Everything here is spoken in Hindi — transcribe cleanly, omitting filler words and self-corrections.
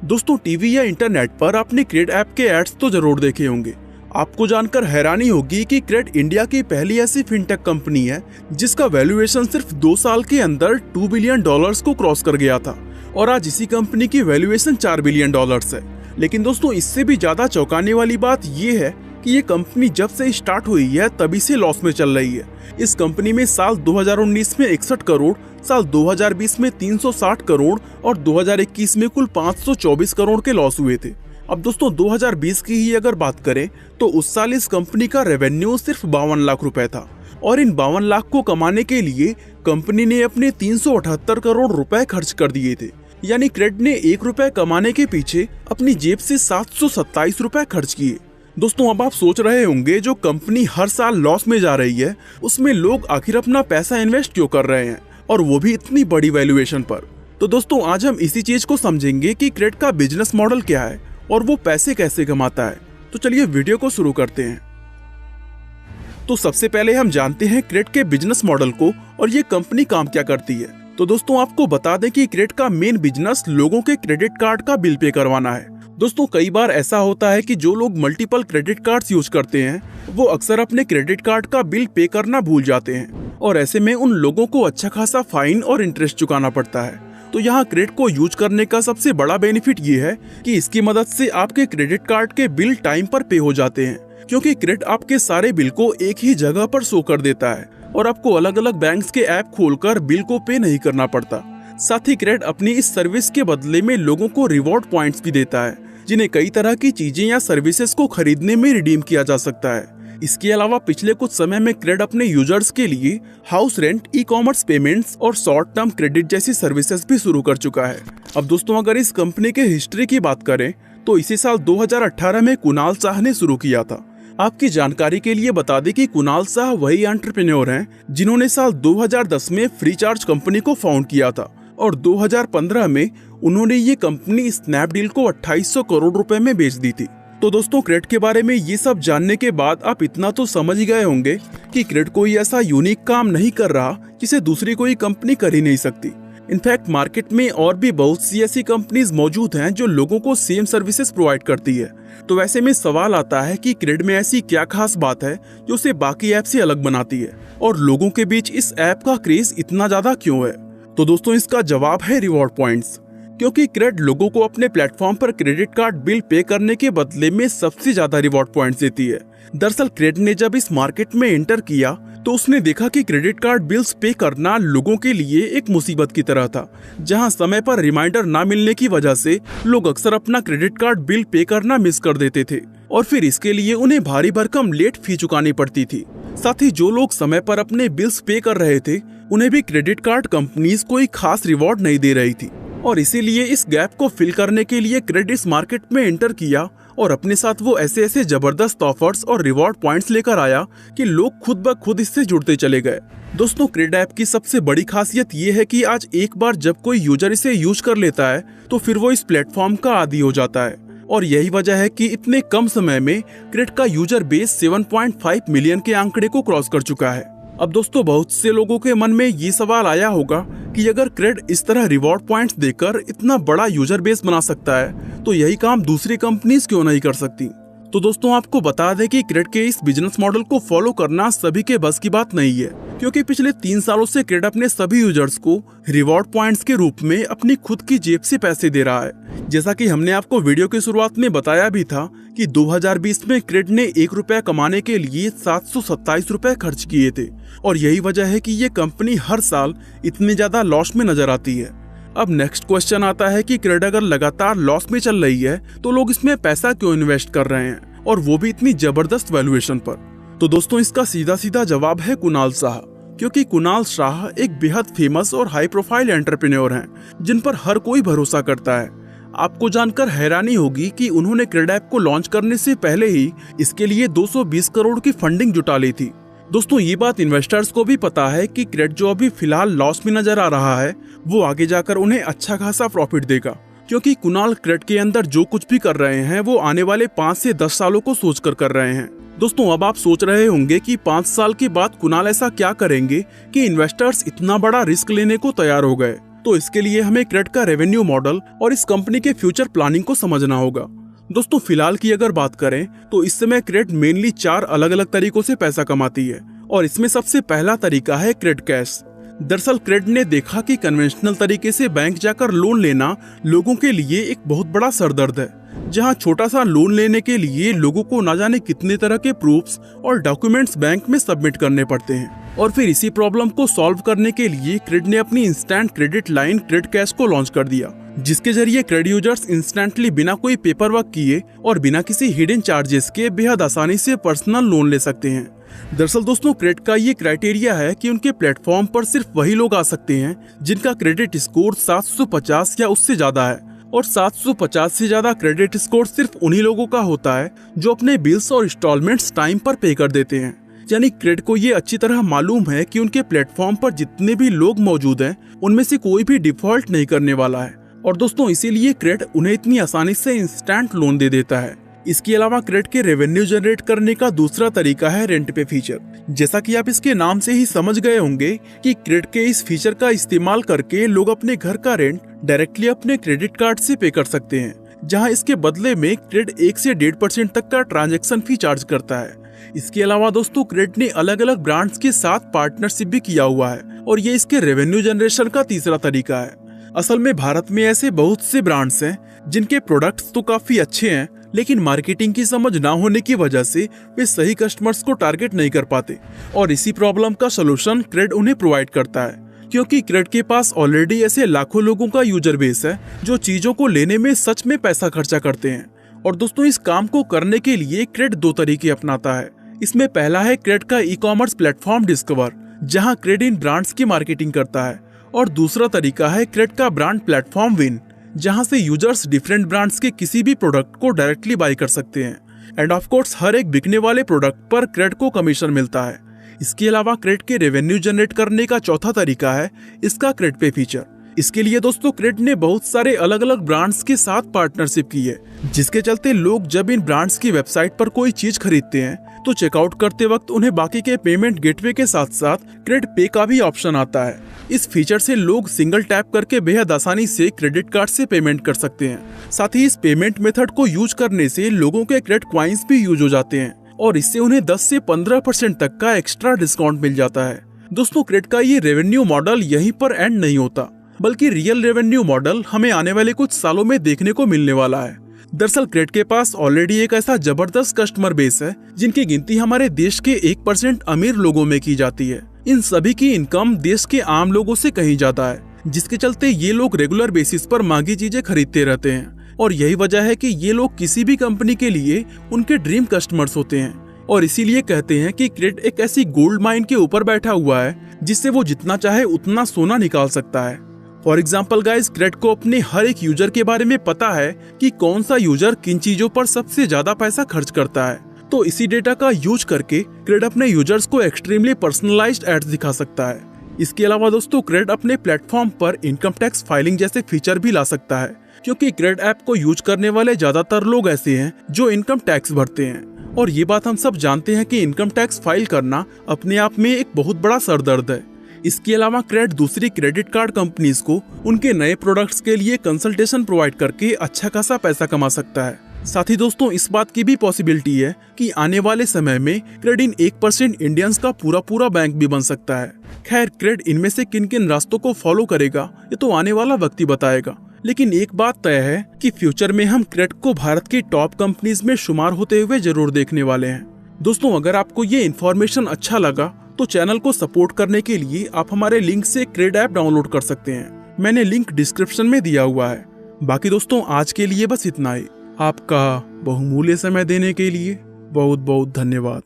दोस्तों टीवी या इंटरनेट पर आपने क्रेड ऐप के एड्स तो जरूर देखे होंगे। आपको जानकर हैरानी होगी कि क्रेड इंडिया की पहली ऐसी फिनटेक कंपनी है जिसका वैल्यूएशन सिर्फ 2 साल के अंदर $2 बिलियन को क्रॉस कर गया था और आज इसी कंपनी की वैल्यूएशन $4 बिलियन है। लेकिन दोस्तों इससे भी ज्यादा चौंकाने वाली बात ये है कि ये कंपनी जब से स्टार्ट हुई है तभी से लॉस में चल रही है। इस कंपनी में साल 2019 में 61 करोड़, साल 2020 में 360 करोड़ और 2021 में कुल 524 करोड़ के लॉस हुए थे। अब दोस्तों 2020 की ही अगर बात करें तो उस साल इस कंपनी का रेवेन्यू सिर्फ 52 लाख रुपए था और इन 52 लाख को कमाने के लिए कंपनी ने अपने 378 करोड़ रुपए खर्च कर दिए थे। यानी क्रेड ने 1 रुपए कमाने के पीछे अपनी जेब से 727 रुपए खर्च किए। दोस्तों अब आप सोच रहे होंगे जो कंपनी हर साल लॉस में जा रही है उसमें लोग आखिर अपना पैसा इन्वेस्ट क्यों कर रहे हैं और वो भी इतनी बड़ी वैल्यूएशन पर। तो दोस्तों आज हम इसी चीज को समझेंगे कि क्रेड का बिजनेस मॉडल क्या है और वो पैसे कैसे कमाता है। तो चलिए वीडियो को शुरू करते हैं। तो सबसे पहले हम जानते हैं क्रेड के बिजनेस मॉडल को और ये कंपनी काम क्या करती है। तो दोस्तों आपको बता दें कि क्रेड का मेन बिजनेस लोगों के क्रेडिट कार्ड का बिल पे करवाना है। दोस्तों कई बार ऐसा होता है कि जो लोग मल्टीपल क्रेडिट कार्ड्स यूज करते हैं वो अक्सर अपने क्रेडिट कार्ड का बिल पे करना भूल जाते हैं और ऐसे में उन लोगों को अच्छा खासा फाइन और इंटरेस्ट चुकाना पड़ता है। तो यहाँ क्रेड को यूज करने का सबसे बड़ा बेनिफिट ये है कि इसकी मदद से आपके क्रेडिट कार्ड के बिल टाइम पर पे हो जाते हैं, क्योंकि क्रेड आपके सारे बिल को एक ही जगह पर शो कर देता है और आपको अलग अलग बैंक्स के ऐप खोलकर बिल को पे नहीं करना पड़ता। साथ ही क्रेड अपनी इस सर्विस के बदले में लोगों को रिवॉर्ड पॉइंट्स भी देता है जिन्हें कई तरह की चीजें या सर्विसेज को खरीदने में रिडीम किया जा सकता है। इसके अलावा पिछले कुछ समय में क्रेड अपने यूजर्स के लिए हाउस रेंट, ई-कॉमर्स पेमेंट्स और शॉर्ट टर्म क्रेडिट जैसी सर्विसेज भी शुरू कर चुका है। अब दोस्तों अगर इस कंपनी के हिस्ट्री की बात करें तो इसी साल 2018 में कुणाल शाह ने शुरू किया था। आपकी जानकारी के लिए बता दें कि कुणाल शाह वही एंटरप्रेन्योर हैं जिन्होंने साल 2010 में फ्रीचार्ज कंपनी को फाउंड किया था और 2015 में उन्होंने ये कंपनी स्नैपडील को 2800 करोड़ रुपए में बेच दी थी। तो दोस्तों क्रेड के बारे में ये सब जानने के बाद आप इतना तो समझ ही गए होंगे कि क्रेड कोई ऐसा यूनिक काम नहीं कर रहा जिसे दूसरी कोई कंपनी कर ही नहीं सकती। इनफैक्ट मार्केट में और भी बहुत सी ऐसी कंपनीज मौजूद हैं जो लोगों को सेम सर्विसेज प्रोवाइड करती है। तो वैसे में सवाल आता है कि क्रेड में ऐसी क्या खास बात है जो उसे बाकी ऐप से अलग बनाती है और लोगों के बीच इस ऐप का क्रेज इतना ज्यादा क्यों है। तो दोस्तों इसका जवाब है रिवॉर्ड पॉइंट्स, क्योंकि क्रेड लोगों को अपने प्लेटफॉर्म पर क्रेडिट कार्ड बिल पे करने के बदले में सबसे ज्यादा रिवॉर्ड पॉइंट्स देती है। दरअसल क्रेड ने जब इस मार्केट में एंटर किया तो उसने देखा कि क्रेडिट कार्ड बिल्स पे करना लोगों के लिए एक मुसीबत की तरह था, जहां समय पर रिमाइंडर ना मिलने की वजह से लोग अक्सर अपना क्रेडिट कार्ड बिल पे करना मिस कर देते थे और फिर इसके लिए उन्हें भारी भरकम लेट फी चुकानी पड़ती थी। साथ ही जो लोग समय पर अपने बिल्स पे कर रहे थे उन्हें भी क्रेडिट कार्ड कंपनीज कोई खास रिवॉर्ड नहीं दे रही थी और इसीलिए इस गैप को फिल करने के लिए क्रेड इस मार्केट में एंटर किया और अपने साथ वो ऐसे जबरदस्त ऑफर्स और रिवॉर्ड पॉइंट्स लेकर आया कि लोग खुद ब खुद इससे जुड़ते चले गए। दोस्तों क्रेड ऐप की सबसे बड़ी खासियत ये है कि आज एक बार जब कोई यूजर इसे यूज कर लेता है तो फिर वो इस प्लेटफॉर्म का आदी हो जाता है और यही वजह है कि इतने कम समय में क्रेड का यूजर बेस 7.5 मिलियन के आंकड़े को क्रॉस कर चुका है। अब दोस्तों बहुत से लोगों के मन में ये सवाल आया होगा कि अगर क्रेड इस तरह रिवॉर्ड पॉइंट्स देकर इतना बड़ा यूजर बेस बना सकता है तो यही काम दूसरी कंपनीज क्यों नहीं कर सकती। तो दोस्तों आपको बता दें कि क्रेड के इस बिजनेस मॉडल को फॉलो करना सभी के बस की बात नहीं है, क्योंकि पिछले 3 सालों से क्रेड अपने सभी यूजर्स को रिवॉर्ड पॉइंट्स के रूप में अपनी खुद की जेब से पैसे दे रहा है। जैसा कि हमने आपको वीडियो की शुरुआत में बताया भी था कि 2020 में क्रेड ने 1 रुपया कमाने के लिए 727 रुपए खर्च किए थे और यही वजह है कि ये कंपनी हर साल इतने ज्यादा लॉस में नजर आती है। अब नेक्स्ट क्वेश्चन आता है कि क्रेड अगर लगातार लॉस में चल रही है तो लोग इसमें पैसा क्यों इन्वेस्ट कर रहे हैं और वो भी इतनी जबरदस्त वैल्यूएशन पर। तो दोस्तों इसका सीधा सीधा जवाब है कुणाल शाह, क्योंकि कुणाल शाह एक बेहद फेमस और हाई प्रोफाइल एंटरप्रेन्योर हैं जिन पर हर कोई भरोसा करता है। आपको जानकर हैरानी होगी कि उन्होंने क्रेड ऐप को लॉन्च करने से पहले ही इसके लिए 220 करोड़ की फंडिंग जुटा ली थी। दोस्तों ये बात इन्वेस्टर्स को भी पता है कि क्रेड जो अभी फिलहाल लॉस में नजर आ रहा है वो आगे जाकर उन्हें अच्छा खासा प्रॉफिट देगा, क्योंकि कुणाल क्रेड के अंदर जो कुछ भी कर रहे हैं वो आने वाले 5 से 10 सालों को सोचकर कर रहे हैं। दोस्तों अब आप सोच रहे होंगे कि 5 साल के बाद कुणाल ऐसा क्या करेंगे कि इन्वेस्टर्स इतना बड़ा रिस्क लेने को तैयार हो गए। तो इसके लिए हमें क्रेड का रेवेन्यू मॉडल और इस कंपनी के फ्यूचर प्लानिंग को समझना होगा। दोस्तों फिलहाल की अगर बात करें तो इस समय क्रेड मेनली 4 अलग अलग तरीकों से पैसा कमाती है और इसमें सबसे पहला तरीका है क्रेड कैश। दरअसल क्रेड ने देखा कि कन्वेंशनल तरीके से बैंक जाकर लोन लेना लोगों के लिए एक बहुत बड़ा सरदर्द है, जहां छोटा सा लोन लेने के लिए लोगों को ना जाने कितने तरह के प्रूफ्स और डॉक्यूमेंट्स बैंक में सबमिट करने पड़ते हैं। और फिर इसी प्रॉब्लम को सॉल्व करने के लिए क्रेड ने अपनी instant credit line CRED cash को लॉन्च कर दिया, जिसके जरिए क्रेड यूजर्स इंस्टेंटली बिना कोई पेपर वर्क किए और बिना किसी हिडन चार्जेस के बेहद आसानी से पर्सनल लोन ले सकते हैं। दरअसल दोस्तों क्रेड का ये क्राइटेरिया है कि उनके प्लेटफॉर्म पर सिर्फ वही लोग आ सकते हैं जिनका क्रेडिट स्कोर 750 या उससे ज्यादा है, और 750 से ज्यादा क्रेडिट स्कोर सिर्फ उन्हीं लोगों का होता है जो अपने बिल्स और इंस्टॉलमेंट्स टाइम पर पे कर देते हैं। यानी क्रेड को ये अच्छी तरह मालूम है कि उनके प्लेटफॉर्म पर जितने भी लोग मौजूद हैं उनमें से कोई भी डिफॉल्ट नहीं करने वाला है, और दोस्तों इसीलिए क्रेड उन्हें इतनी आसानी से इंस्टेंट लोन दे देता है। इसके अलावा क्रेड के रेवेन्यू जनरेट करने का दूसरा तरीका है रेंट पे फीचर। जैसा कि आप इसके नाम से ही समझ गए होंगे कि क्रेड के इस फीचर का इस्तेमाल करके लोग अपने घर का रेंट डायरेक्टली अपने क्रेडिट कार्ड से पे कर सकते हैं, जहां इसके बदले में क्रेड 1 से 1.5% तक का ट्रांजैक्शन फी चार्ज करता है। इसके अलावा दोस्तों क्रेड ने अलग अलग ब्रांड्स के साथ पार्टनरशिप भी किया हुआ है, और ये इसके रेवेन्यू जनरेशन का तीसरा तरीका है। असल में भारत में ऐसे बहुत से ब्रांड्स हैं जिनके प्रोडक्ट्स तो काफी अच्छे हैं, लेकिन मार्केटिंग की समझ ना होने की वजह से वे सही कस्टमर्स को टारगेट नहीं कर पाते, और इसी प्रॉब्लम का सलूशन क्रेड उन्हें प्रोवाइड करता है, क्योंकि क्रेड के पास ऑलरेडी ऐसे लाखों लोगों का यूजर बेस है जो चीजों को लेने में सच में पैसा खर्चा करते हैं। और दोस्तों इस काम को करने के लिए क्रेड 2 तरीके अपनाता है। इसमें पहला है क्रेड का ई-कॉमर्स प्लेटफॉर्म डिस्कवर, जहां क्रेड इन ब्रांड्स की मार्केटिंग करता है, और दूसरा तरीका है क्रेड का ब्रांड प्लेटफॉर्म विन, जहां से यूजर्स डिफरेंट ब्रांड्स के किसी भी प्रोडक्ट को डायरेक्टली बाय कर सकते हैं। एंड ऑफ कोर्स हर एक बिकने वाले प्रोडक्ट पर क्रेड को कमीशन मिलता है। इसके अलावा क्रेड के रेवेन्यू जनरेट करने का चौथा तरीका है इसका क्रेड पे फीचर। इसके लिए दोस्तों क्रेड ने बहुत सारे अलग अलग ब्रांड्स के साथ पार्टनरशिप की है, जिसके चलते लोग जब इन ब्रांड्स की वेबसाइट पर कोई चीज खरीदते हैं तो चेकआउट करते वक्त उन्हें बाकी के पेमेंट गेटवे के साथ साथ क्रेड पे का भी ऑप्शन आता है। इस फीचर से लोग सिंगल टैप करके बेहद आसानी से क्रेडिट कार्ड से पेमेंट कर सकते हैं। साथ ही इस पेमेंट मेथड को यूज करने से लोगों के क्रेडिट क्वाइंस भी यूज हो जाते हैं, और इससे उन्हें 10 से 15% तक का एक्स्ट्रा डिस्काउंट मिल जाता है। दोस्तों क्रेड का ये रेवेन्यू मॉडल यहीं पर एंड नहीं होता, बल्कि रियल रेवेन्यू मॉडल हमें आने वाले कुछ सालों में देखने को मिलने वाला है। दरअसल क्रेड के पास ऑलरेडी एक ऐसा जबरदस्त कस्टमर बेस है जिनकी गिनती हमारे देश के 1% अमीर लोगों में की जाती है। इन सभी की इनकम देश के आम लोगों से कहीं ज्यादा है, जिसके चलते ये लोग रेगुलर बेसिस पर महंगी चीजें खरीदते रहते हैं, और यही वजह है कि ये लोग किसी भी कंपनी के लिए उनके ड्रीम कस्टमर्स होते हैं। और इसीलिए कहते हैं कि क्रेड एक ऐसी गोल्ड माइन के ऊपर बैठा हुआ है जिससे वो जितना चाहे उतना सोना निकाल सकता है। फॉर एग्जाम्पल गाइस, क्रेड को अपने हर एक यूजर के बारे में पता है कि कौन सा यूजर किन चीजों पर सबसे ज्यादा पैसा खर्च करता है, तो इसी डेटा का यूज करके क्रेड अपने यूजर्स को एक्सट्रीमली पर्सनलाइज्ड एड्स दिखा सकता है। इसके अलावा दोस्तों क्रेड अपने प्लेटफॉर्म पर इनकम टैक्स फाइलिंग जैसे फीचर भी ला सकता है, क्योंकि क्रेड ऐप को यूज करने वाले ज्यादातर लोग ऐसे हैं जो इनकम टैक्स भरते हैं, और ये बात हम सब जानते हैं कि इनकम टैक्स फाइल करना अपने आप में एक बहुत बड़ा सरदर्द है। इसके अलावा क्रेड दूसरी क्रेडिट कार्ड कंपनीज को उनके नए प्रोडक्ट्स के लिए कंसल्टेशन प्रोवाइड करके अच्छा खासा पैसा कमा सकता है। साथ ही दोस्तों इस बात की भी पॉसिबिलिटी है कि आने वाले समय में क्रेड इन 1% इंडियंस का पूरा बैंक भी बन सकता है। खैर क्रेड इनमें से किन किन रास्तों को फॉलो करेगा ये तो आने वाला वक्त ही बताएगा, लेकिन एक बात तय है कि फ्यूचर में हम क्रेड को भारत की टॉप कंपनीज में शुमार होते हुए जरूर देखने वाले हैं। दोस्तों अगर आपको ये इन्फॉर्मेशन अच्छा लगा तो चैनल को सपोर्ट करने के लिए आप हमारे लिंक से क्रेड ऐप डाउनलोड कर सकते हैं। मैंने लिंक डिस्क्रिप्शन में दिया हुआ है। बाकी दोस्तों आज के लिए बस इतना ही। आपका बहुमूल्य समय देने के लिए बहुत बहुत धन्यवाद।